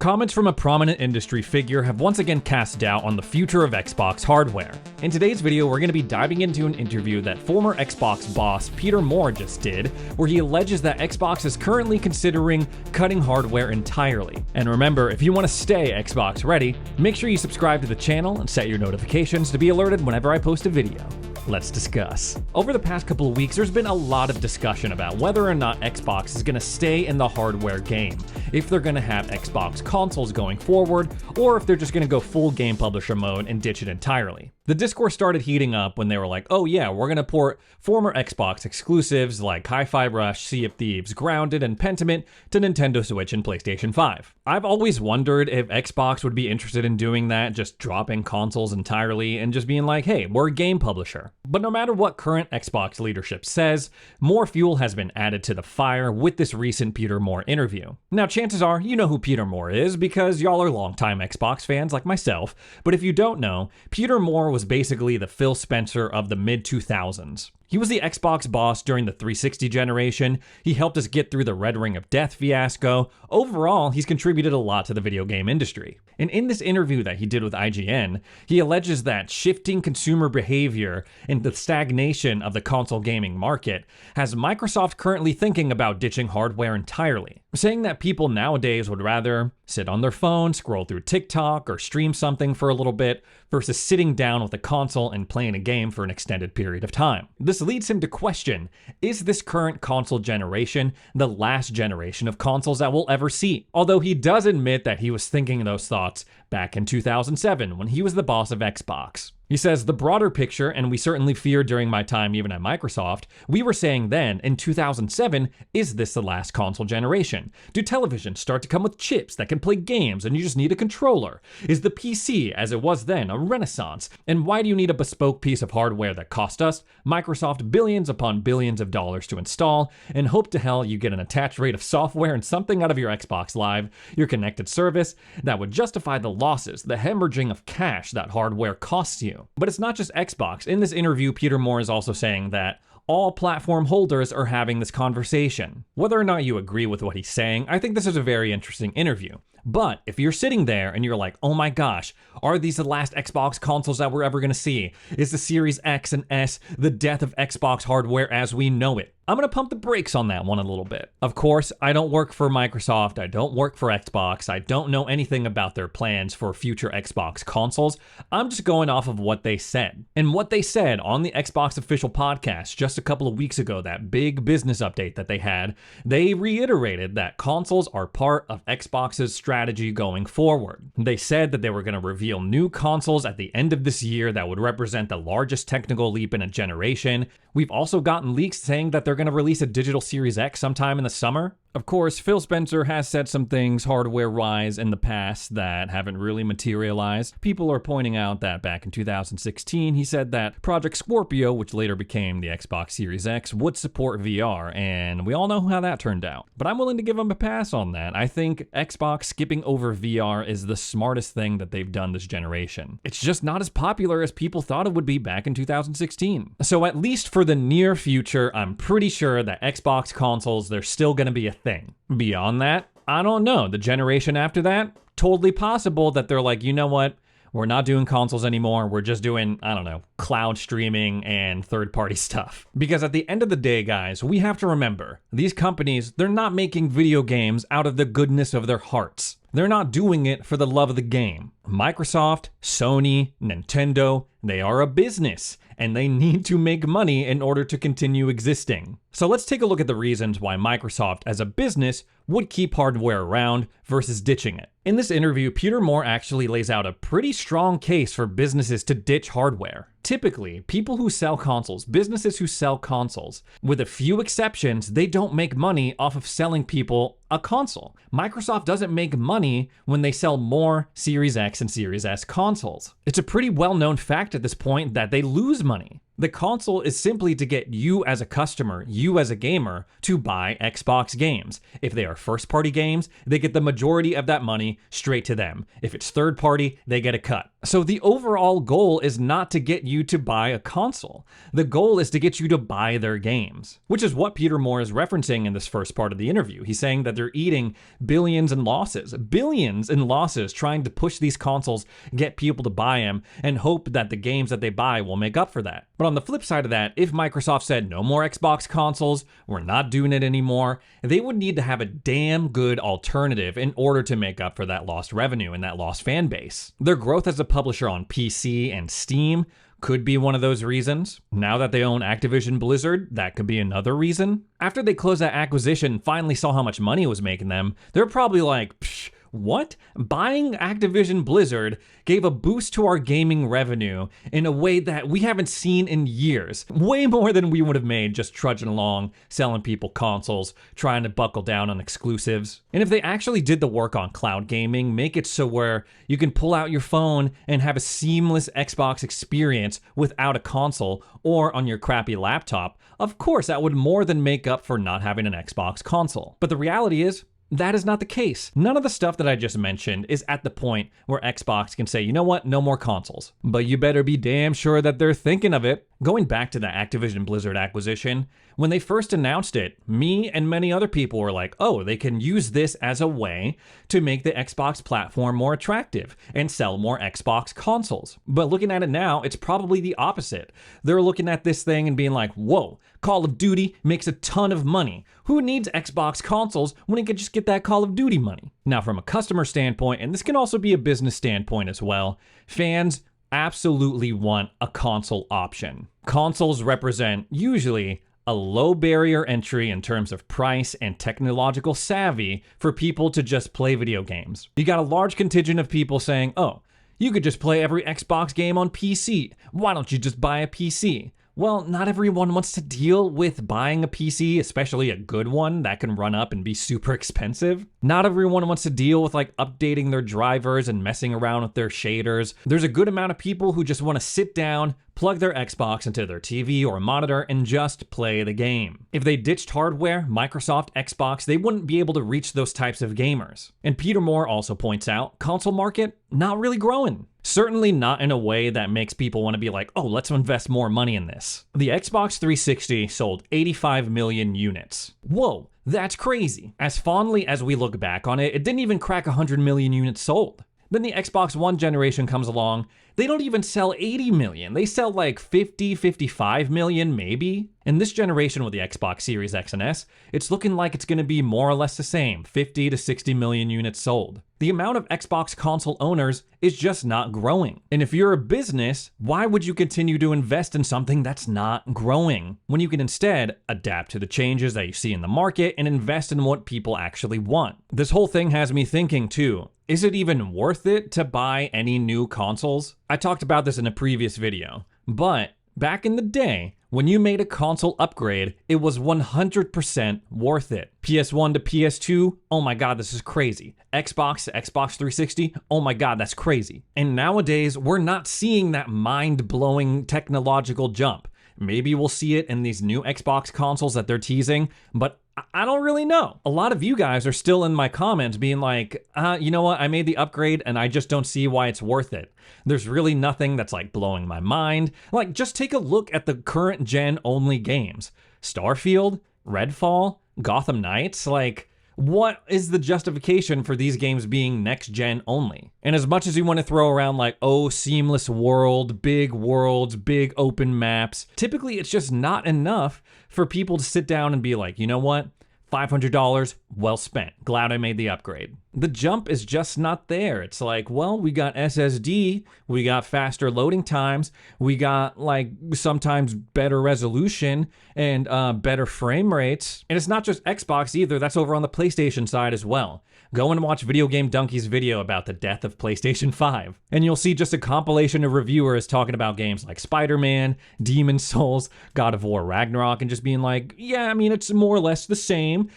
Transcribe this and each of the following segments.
Comments from a prominent industry figure have once again cast doubt on the future of Xbox hardware. In today's video, we're going to be diving into an interview that former Xbox boss Peter Moore just did, where he alleges that Xbox is currently considering cutting hardware entirely. And remember, if you want to stay Xbox ready, make sure you subscribe to the channel and set your notifications to be alerted whenever I post a video. Let's discuss. Over the past couple of weeks, there's been a lot of discussion about whether or not Xbox is going to stay in the hardware game, if they're going to have Xbox consoles going forward, or if they're just going to go full game publisher mode and ditch it entirely. The discourse started heating up when they were like, oh yeah, we're going to port former Xbox exclusives like Hi-Fi Rush, Sea of Thieves, Grounded, and Pentiment to Nintendo Switch and PlayStation 5. I've always wondered if Xbox would be interested in doing that, just dropping consoles entirely and just being like, hey, we're a game publisher. But no matter what current Xbox leadership says, more fuel has been added to the fire with this recent Peter Moore interview. Now, chances are you know who Peter Moore is because y'all are longtime Xbox fans like myself, but if you don't know, Peter Moore was basically the Phil Spencer of the mid-2000s. He was the Xbox boss during the 360 generation, he helped us get through the Red Ring of Death fiasco. Overall, he's contributed a lot to the video game industry. And in this interview that he did with IGN, he alleges that shifting consumer behavior and the stagnation of the console gaming market has Microsoft currently thinking about ditching hardware entirely, saying that people nowadays would rather sit on their phone, scroll through TikTok, or stream something for a little bit versus sitting down with a console and playing a game for an extended period of time. This leads him to question, is this current console generation the last generation of consoles that we'll ever see? Although he does admit that he was thinking those thoughts back in 2007 when he was the boss of Xbox. He says, the broader picture, and we certainly feared during my time even at Microsoft, we were saying then, in 2007, is this the last console generation? Do televisions start to come with chips that can play games and you just need a controller? Is the PC, as it was then, a renaissance? And why do you need a bespoke piece of hardware that cost us, Microsoft, billions upon billions of dollars to install, and hope to hell you get an attach rate of software and something out of your Xbox Live, your connected service, that would justify the losses, the hemorrhaging of cash that hardware costs you? But it's not just Xbox. In this interview, Peter Moore is also saying that all platform holders are having this conversation. Whether or not you agree with what he's saying, I think this is a very interesting interview. But if you're sitting there and you're like, oh my gosh, are these the last Xbox consoles that we're ever going to see? Is the Series X and S the death of Xbox hardware as we know it? I'm going to pump the brakes on that one a little bit. Of course, I don't work for Microsoft, I don't work for Xbox, I don't know anything about their plans for future Xbox consoles. I'm just going off of what they said. And what they said on the Xbox official podcast just a couple of weeks ago, that big business update that they had, they reiterated that consoles are part of Xbox's strategy going forward. They said that they were going to reveal new consoles at the end of this year that would represent the largest technical leap in a generation. We've also gotten leaks saying that they're going to release a digital Series X sometime in the summer. Of course, Phil Spencer has said some things hardware-wise in the past that haven't really materialized. People are pointing out that back in 2016, he said that Project Scorpio, which later became the Xbox Series X, would support VR, and we all know how that turned out. But I'm willing to give him a pass on that. I think Xbox skipping over VR is the smartest thing that they've done this generation. It's just not as popular as people thought it would be back in 2016. So at least for the near future, I'm pretty sure that Xbox consoles, they're still going to be a thing. Beyond that, I don't know. The generation after that, totally possible that they're like, you know what? We're not doing consoles anymore. We're just doing, I don't know, cloud streaming and third-party stuff. Because at the end of the day, guys, we have to remember, these companies, they're not making video games out of the goodness of their hearts. They're not doing it for the love of the game. Microsoft, Sony, Nintendo, they are a business, and they need to make money in order to continue existing. So let's take a look at the reasons why Microsoft as a business would keep hardware around versus ditching it. In this interview, Peter Moore actually lays out a pretty strong case for businesses to ditch hardware. Typically, people who sell consoles, businesses who sell consoles, with a few exceptions, they don't make money off of selling people a console. Microsoft doesn't make money when they sell more Series X and Series S consoles. It's a pretty well-known fact at this point that they lose money. The console is simply to get you as a customer, you as a gamer, to buy Xbox games. If they are first-party games, they get the majority of that money straight to them. If it's third-party, they get a cut. So the overall goal is not to get you to buy a console. The goal is to get you to buy their games, which is what Peter Moore is referencing in this first part of the interview. He's saying that they're eating billions in losses trying to push these consoles, get people to buy them, and hope that the games that they buy will make up for that. But on the flip side of that, if Microsoft said no more Xbox consoles, we're not doing it anymore, they would need to have a damn good alternative in order to make up for that lost revenue and that lost fan base. Their growth as a publisher on PC and Steam could be one of those reasons. Now that they own Activision Blizzard, that could be another reason. After they closed that acquisition and finally saw how much money it was making them, they're probably like, psh, what? Buying Activision Blizzard gave a boost to our gaming revenue in a way that we haven't seen in years. Way more than we would have made just trudging along, selling people consoles, trying to buckle down on exclusives. And if they actually did the work on cloud gaming, make it so where you can pull out your phone and have a seamless Xbox experience without a console or on your crappy laptop, of course that would more than make up for not having an Xbox console. But the reality is, that is not the case. None of the stuff that I just mentioned is at the point where Xbox can say, you know what, no more consoles. But you better be damn sure that they're thinking of it. Going back to the Activision Blizzard acquisition, when they first announced it, me and many other people were like, oh, they can use this as a way to make the Xbox platform more attractive and sell more Xbox consoles. But looking at it now, it's probably the opposite. They're looking at this thing and being like, whoa, Call of Duty makes a ton of money. Who needs Xbox consoles when he could just get that Call of Duty money? Now, from a customer standpoint, and this can also be a business standpoint as well, fans absolutely want a console option. Consoles represent usually a low barrier entry in terms of price and technological savvy for people to just play video games. You got a large contingent of people saying, oh, you could just play every Xbox game on PC. Why don't you just buy a PC? Well, not everyone wants to deal with buying a PC, especially a good one that can run up and be super expensive. Not everyone wants to deal with like updating their drivers and messing around with their shaders. There's a good amount of people who just want to sit down, plug their Xbox into their TV or monitor, and just play the game. If they ditched hardware, Microsoft, Xbox, they wouldn't be able to reach those types of gamers. And Peter Moore also points out, console market, not really growing. Certainly not in a way that makes people want to be like, oh, let's invest more money in this. The Xbox 360 sold 85 million units. Whoa, that's crazy. As fondly as we look back on it, it didn't even crack 100 million units sold. Then the Xbox One generation comes along. They don't even sell 80 million. They sell like 50, 55 million maybe. In this generation with the Xbox Series X and S, it's looking like it's going to be more or less the same, 50 to 60 million units sold. The amount of Xbox console owners is just not growing. And if you're a business, why would you continue to invest in something that's not growing when you can instead adapt to the changes that you see in the market and invest in what people actually want? This whole thing has me thinking too, is it even worth it to buy any new consoles? I talked about this in a previous video, but back in the day, when you made a console upgrade, it was 100% worth it. PS1 to PS2, oh my god, this is crazy. Xbox to Xbox 360, oh my god, that's crazy. And nowadays, we're not seeing that mind-blowing technological jump. Maybe we'll see it in these new Xbox consoles that they're teasing, but I don't really know. A lot of you guys are still in my comments being like, you know what, I made the upgrade and I just don't see why it's worth it. There's really nothing that's like blowing my mind. Like, just take a look at the current gen only games. Starfield, Redfall, Gotham Knights, like, what is the justification for these games being next gen only? And as much as you want to throw around like, oh, seamless world, big worlds, big open maps, typically it's just not enough for people to sit down and be like, you know what? $500, well spent. Glad I made the upgrade. The jump is just not there. It's like, well, we got SSD, we got faster loading times, we got like sometimes better resolution and better frame rates. And it's not just Xbox either, that's over on the PlayStation side as well. Go and watch Video Game Donkey's video about the death of PlayStation 5, and you'll see just a compilation of reviewers talking about games like Spider-Man, Demon's Souls, God of War Ragnarok, and just being like, yeah, I mean, it's more or less the same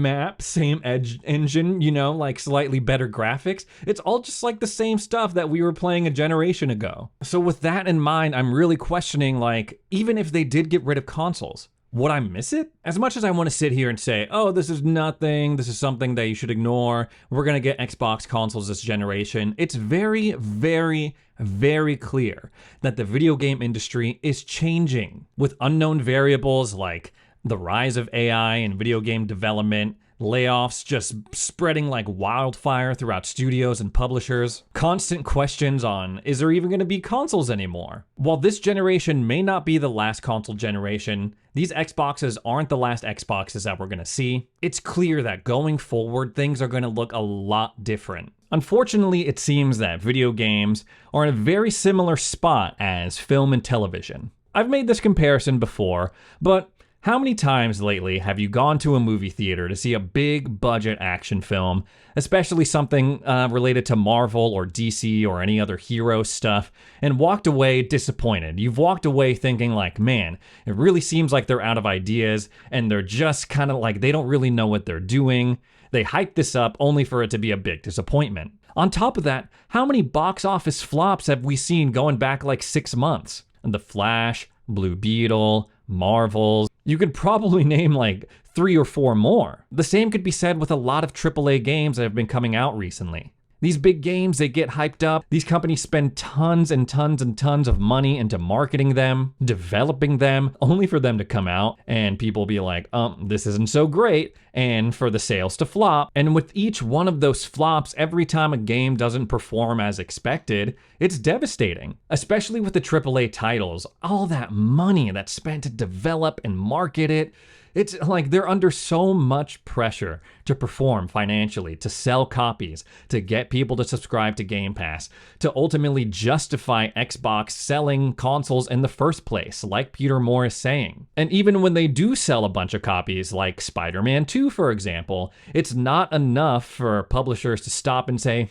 map, same engine, you know, like slightly better graphics. It's all just like the same stuff that we were playing a generation ago. So with that in mind, I'm really questioning, like, even if they did get rid of consoles, would I miss it? As much as I want to sit here and say, oh, this is nothing, this is something that you should ignore, we're gonna get Xbox consoles this generation, it's very, very, very clear that the video game industry is changing with unknown variables like the rise of AI and video game development, layoffs just spreading like wildfire throughout studios and publishers, constant questions on, is there even going to be consoles anymore? While this generation may not be the last console generation, these Xboxes aren't the last Xboxes that we're going to see. It's clear that going forward, things are going to look a lot different. Unfortunately, it seems that video games are in a very similar spot as film and television. I've made this comparison before, but how many times lately have you gone to a movie theater to see a big budget action film, especially something related to Marvel or DC or any other hero stuff, and walked away disappointed? You've walked away thinking like, man, it really seems like they're out of ideas and they're just kind of like they don't really know what they're doing. They hype this up only for it to be a big disappointment. On top of that, how many box office flops have we seen going back like 6 months? The Flash, Blue Beetle, Marvels. You could probably name like 3 or 4 more. The same could be said with a lot of AAA games that have been coming out recently. These big games, they get hyped up. These companies spend tons and tons and tons of money into marketing them, developing them, only for them to come out and people be like, this isn't so great, and for the sales to flop. And with each one of those flops, every time a game doesn't perform as expected, it's devastating. Especially with the AAA titles, all that money that's spent to develop and market it, it's like they're under so much pressure to perform financially, to sell copies, to get people to subscribe to Game Pass, to ultimately justify Xbox selling consoles in the first place, like Peter Moore is saying. And even when they do sell a bunch of copies, like Spider-Man 2, for example, it's not enough for publishers to stop and say,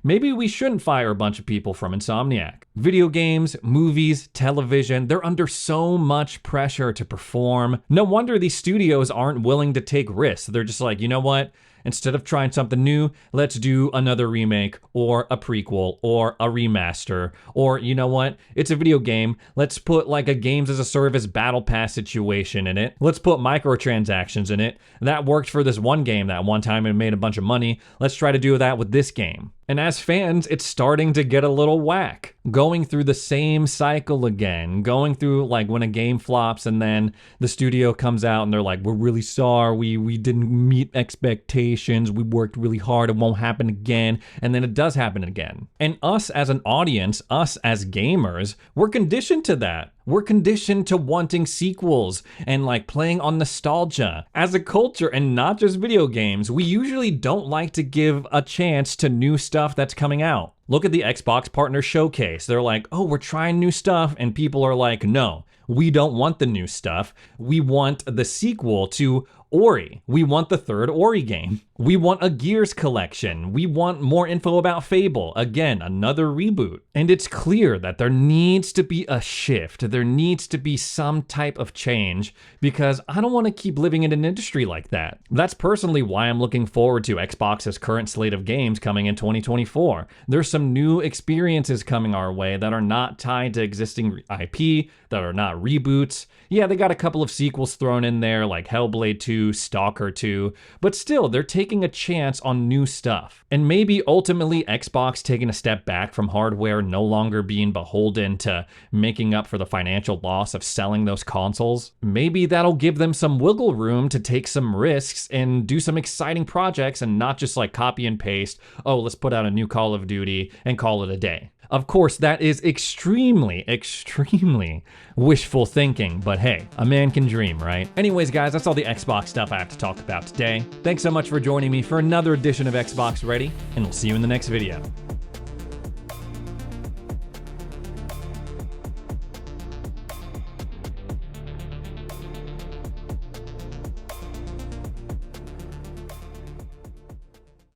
maybe we shouldn't fire a bunch of people from Insomniac. Video games, movies, television, they're under so much pressure to perform. No wonder these studios aren't willing to take risks. They're just like, you know what? Instead of trying something new, let's do another remake or a prequel or a remaster. Or, you know what? It's a video game. Let's put like a games as a service battle pass situation in it. Let's put microtransactions in it. That worked for this one game that one time and made a bunch of money. Let's try to do that with this game. And as fans, it's starting to get a little whack. Going through the same cycle again. Going through like when a game flops and then the studio comes out and they're like, we're really sorry, we didn't meet expectations, we worked really hard, it won't happen again. And then it does happen again. And us as an audience, us as gamers, we're conditioned to that. We're conditioned to wanting sequels and like playing on nostalgia. As a culture, and not just video games, we usually don't like to give a chance to new stuff that's coming out. Look at the Xbox Partner Showcase. They're like, oh, we're trying new stuff. And people are like, no, we don't want the new stuff. We want the sequel to Ori. We want the third Ori game. We want a Gears collection. We want more info about Fable. Again, another reboot. And it's clear that there needs to be a shift. There needs to be some type of change because I don't want to keep living in an industry like that. That's personally why I'm looking forward to Xbox's current slate of games coming in 2024. There's some new experiences coming our way that are not tied to existing IP, that are not reboots. Yeah, they got a couple of sequels thrown in there like Hellblade 2, Stalker 2, but still, they're taking a chance on new stuff. And maybe ultimately Xbox taking a step back from hardware, no longer being beholden to making up for the financial loss of selling those consoles. Maybe that'll give them some wiggle room to take some risks and do some exciting projects and not just like copy and paste, oh, let's put out a new Call of Duty and call it a day. Of course, that is extremely, extremely wishful thinking, but hey, a man can dream, right? Anyways, guys, that's all the Xbox stuff I have to talk about today. Thanks so much for joining me for another edition of Xbox Ready, and we'll see you in the next video.